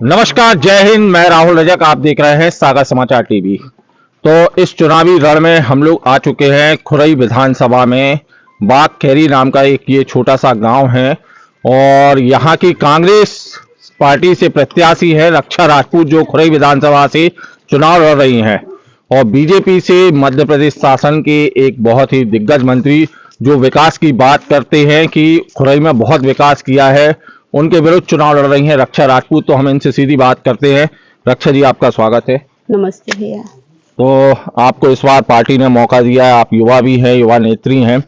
नमस्कार, जय हिंद। मैं राहुल रजक, आप देख रहे हैं सागर समाचार टीवी। तो इस चुनावी रण में हम लोग आ चुके हैं खुरई विधानसभा में। बागखेरी नाम का एक ये छोटा सा गांव है और यहाँ की कांग्रेस पार्टी से प्रत्याशी है रक्षा राजपूत, जो खुरई विधानसभा से चुनाव लड़ रही हैं, और बीजेपी से मध्य प्रदेश शासन के एक बहुत ही दिग्गज मंत्री जो विकास की बात करते हैं कि खुरई में बहुत विकास किया है, उनके विरुद्ध चुनाव लड़ रही हैं रक्षा राजपूत। तो हम इनसे सीधी बात करते हैं। रक्षा जी, आपका स्वागत है। नमस्ते भैया। तो आपको इस बार पार्टी ने मौका दिया है, आप युवा भी हैं, युवा नेत्री हैं।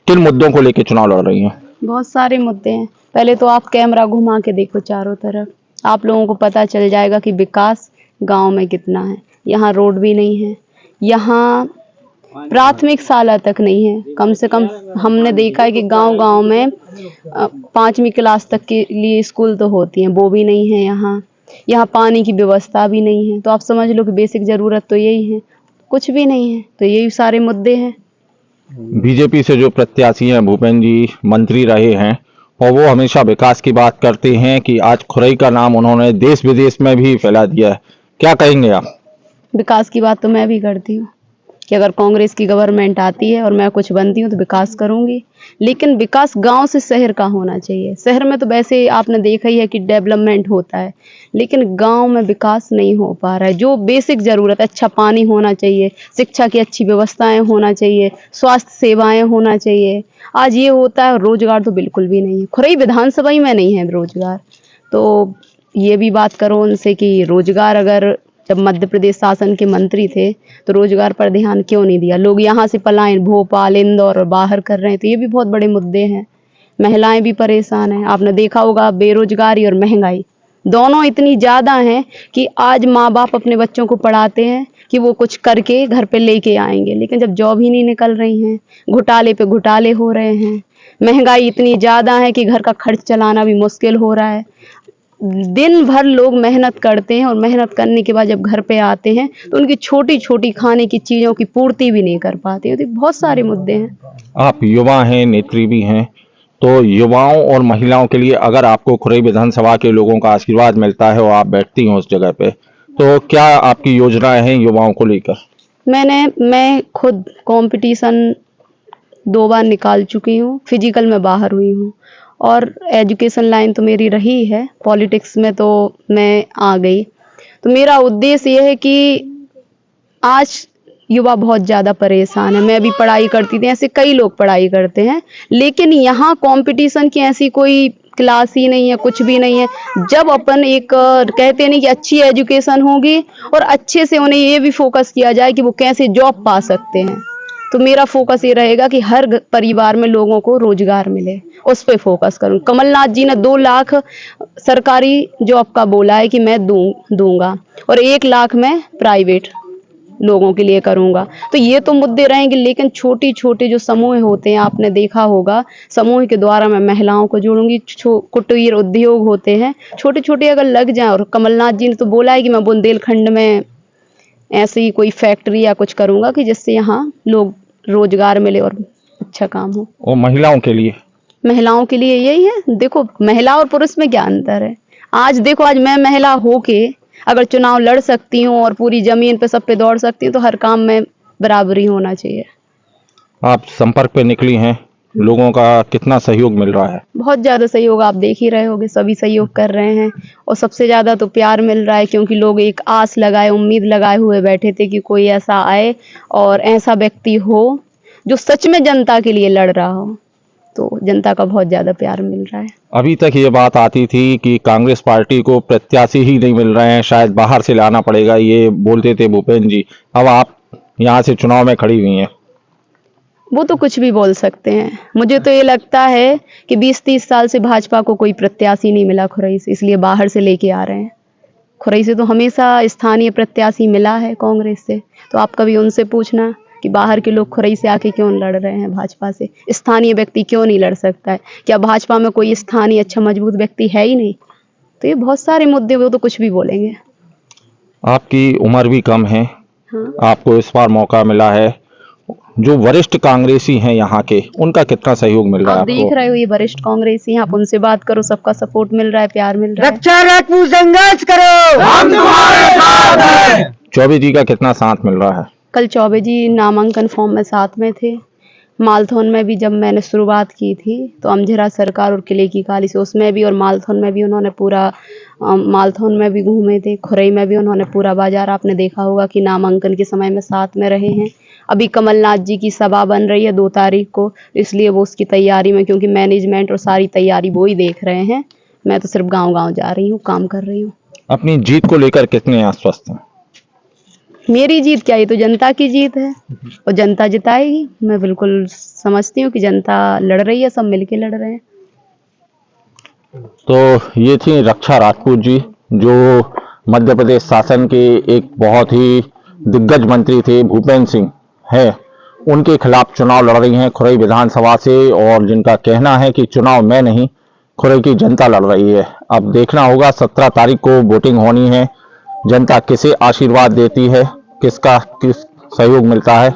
किन मुद्दों को लेकर चुनाव लड़ रही हैं? बहुत सारे मुद्दे हैं। पहले तो आप कैमरा घुमा के देखो चारों तरफ, आप लोगों को पता चल जाएगा कि विकास गांव में कितना है। यहाँ रोड भी नहीं है, यहाँ प्राथमिक शाला तक नहीं है। कम से कम हमने देखा है कि गांव-गांव में 5वीं क्लास तक के लिए स्कूल तो होती हैं, वो भी नहीं है यहाँ। यहाँ पानी की व्यवस्था भी नहीं है। तो आप समझ लो कि बेसिक ज़रूरत तो यही है, कुछ भी नहीं है। तो यही सारे मुद्दे हैं। बीजेपी से जो प्रत्याशी हैं भूपेंद्र जी, मंत्री रहे हैं, और वो हमेशा विकास की बात करते हैं कि आज खुरई का नाम उन्होंने देश विदेश में भी फैला दिया है। क्या कहेंगे आप? विकास की बात तो मैं भी करती हूँ कि अगर कांग्रेस की गवर्नमेंट आती है और मैं कुछ बनती हूँ तो विकास करूँगी, लेकिन विकास गांव से शहर का होना चाहिए। शहर में तो वैसे आपने देखा ही है कि डेवलपमेंट होता है, लेकिन गांव में विकास नहीं हो पा रहा है। जो बेसिक ज़रूरत, अच्छा पानी होना चाहिए, शिक्षा की अच्छी व्यवस्थाएं होना चाहिए, स्वास्थ्य सेवाएं होना चाहिए, आज ये होता है। रोजगार तो बिल्कुल भी नहीं है, खुरई विधानसभा ही में नहीं है रोजगार। तो ये भी बात करो उनसे कि रोजगार, अगर जब मध्य प्रदेश शासन के मंत्री थे तो रोजगार पर ध्यान क्यों नहीं दिया? लोग यहाँ से पलायन भोपाल, इंदौर और बाहर कर रहे हैं। तो ये भी बहुत बड़े मुद्दे हैं। महिलाएं भी परेशान हैं। आपने देखा होगा बेरोजगारी और महंगाई दोनों इतनी ज़्यादा हैं कि आज माँ बाप अपने बच्चों को पढ़ाते हैं कि वो कुछ करके घर पे लेके आएंगे, लेकिन जब जॉब ही नहीं निकल रही हैं, घोटाले पे घोटाले हो रहे हैं। महंगाई इतनी ज़्यादा है कि घर का खर्च चलाना भी मुश्किल हो रहा है। दिन भर लोग मेहनत करते हैं और मेहनत करने के बाद जब घर पे आते हैं तो उनकी छोटी छोटी खाने की चीज़ों की पूर्ति भी नहीं कर पाते। तो बहुत सारे मुद्दे हैं। आप युवा हैं, नेत्री भी हैं, तो युवाओं और महिलाओं के लिए अगर आपको खुरई विधानसभा के लोगों का आशीर्वाद मिलता है और आप बैठती हैं उस जगह पे, तो क्या आपकी योजनाएं हैं युवाओं को लेकर? मैं खुद कंपटीशन 2 बार निकाल चुकी हूँ, फिजिकल में बाहर हुई हूँ, और एजुकेशन लाइन तो मेरी रही है। पॉलिटिक्स में तो मैं आ गई। तो मेरा उद्देश्य ये है कि आज युवा बहुत ज़्यादा परेशान है। मैं भी पढ़ाई करती थी, ऐसे कई लोग पढ़ाई करते हैं, लेकिन यहाँ कंपटीशन की ऐसी कोई क्लास ही नहीं है, कुछ भी नहीं है। जब अपन एक कहते नहीं कि अच्छी एजुकेशन होगी और अच्छे से उन्हें ये भी फोकस किया जाए कि वो कैसे जॉब पा सकते हैं। तो मेरा फोकस ये रहेगा कि हर परिवार में लोगों को रोजगार मिले, उस पर फोकस करूँ। कमलनाथ जी ने 2 लाख सरकारी जॉब का बोला है कि मैं दूंगा, और 1 लाख मैं प्राइवेट लोगों के लिए करूंगा। तो ये तो मुद्दे रहेंगे, लेकिन छोटी छोटे जो समूह होते हैं, आपने देखा होगा, समूह के द्वारा मैं महिलाओं को जोड़ूंगी। कुटीर उद्योग होते हैं, छोटे छोटे अगर लग जाएं, और कमलनाथ जी ने तो बोला है कि मैं बुंदेलखंड में ऐसे ही कोई फैक्ट्री या कुछ करूंगा कि जिससे यहाँ लोग रोजगार मिले और अच्छा काम हो। और महिलाओं के लिए? महिलाओं के लिए यही है। देखो, महिला और पुरुष में क्या अंतर है? आज देखो, आज मैं महिला होके अगर चुनाव लड़ सकती हूँ और पूरी जमीन पे सब पे दौड़ सकती हूँ, तो हर काम में बराबरी होना चाहिए। आप संपर्क पे निकली हैं, लोगों का कितना सहयोग मिल रहा है? बहुत ज़्यादा सहयोग, आप देख ही रहे होगे, सभी सहयोग कर रहे हैं। और सबसे ज़्यादा तो प्यार मिल रहा है, क्योंकि लोग एक आस लगाए, उम्मीद लगाए हुए बैठे थे कि कोई ऐसा आए और ऐसा व्यक्ति हो जो सच में जनता के लिए लड़ रहा हो। तो जनता का बहुत ज़्यादा प्यार मिल रहा है। अभी तक ये बात आती थी कि कांग्रेस पार्टी को प्रत्याशी ही नहीं मिल रहे हैं, शायद बाहर से लाना पड़ेगा, ये बोलते थे भूपेंद्र जी। अब आप यहाँ से चुनाव में खड़ी हुई हैं। वो तो कुछ भी बोल सकते हैं। मुझे तो ये लगता है कि 20-30 साल से भाजपा को कोई प्रत्याशी नहीं मिला खुरई से, इसलिए बाहर से लेके आ रहे हैं। खुरई से तो हमेशा स्थानीय प्रत्याशी मिला है कांग्रेस से। तो आप कभी उनसे पूछना कि बाहर के लोग खुरई से आके क्यों लड़ रहे हैं भाजपा से, स्थानीय व्यक्ति क्यों नहीं लड़ सकता है? क्या भाजपा में कोई स्थानीय अच्छा मजबूत व्यक्ति है ही नहीं? तो ये बहुत सारे मुद्दे, वो तो कुछ भी बोलेंगे। आपकी उम्र भी कम है, हाँ। आपको इस बार मौका मिला है, जो वरिष्ठ कांग्रेसी हैं यहाँ के, उनका कितना सहयोग मिल रहा है आप देख आपको? रहे हो ये वरिष्ठ कांग्रेसी हैं, आप उनसे बात करो, सबका सपोर्ट मिल रहा है, प्यार मिल रहा है। रक्षा राजपूत संघर्ष करो, हम तुम्हारे साथ हैं। चौबे जी का कितना साथ मिल रहा है? कल चौबे जी नामांकन फॉर्म में साथ में थे। मालथौन में भी जब मैंने शुरुआत की थी तो अमझरा सरकार और किले की काली से उसमें भी, और मालथौन में भी उन्होंने पूरा मालथौन में भी घूमे थे, खुरई में भी उन्होंने पूरा बाजार, आपने देखा होगा कि नामांकन के समय में साथ में रहे हैं। अभी कमलनाथ जी की सभा बन रही है 2 तारीख को, इसलिए वो उसकी तैयारी में, क्योंकि मैनेजमेंट और सारी तैयारी वो ही देख रहे हैं। मैं तो सिर्फ गांव-गांव जा रही हूँ, काम कर रही हूँ। अपनी जीत को लेकर कितने आश्वस्त हैं? मेरी जीत क्या, ये तो जनता की जीत है और जनता जिताएगी। मैं बिल्कुल समझती हूँ कि जनता लड़ रही है, सब मिलके लड़ रहे हैं। तो ये थी रक्षा राजपूत जी, जो मध्य प्रदेश शासन के एक बहुत ही दिग्गज मंत्री थे, भूपेंद्र सिंह है, उनके खिलाफ चुनाव लड़ रही हैं खुरई विधानसभा से, और जिनका कहना है कि चुनाव में नहीं, खुरई की जनता लड़ रही है। अब देखना होगा 17 तारीख को वोटिंग होनी है, जनता किसे आशीर्वाद देती है, किसका किस सहयोग मिलता है,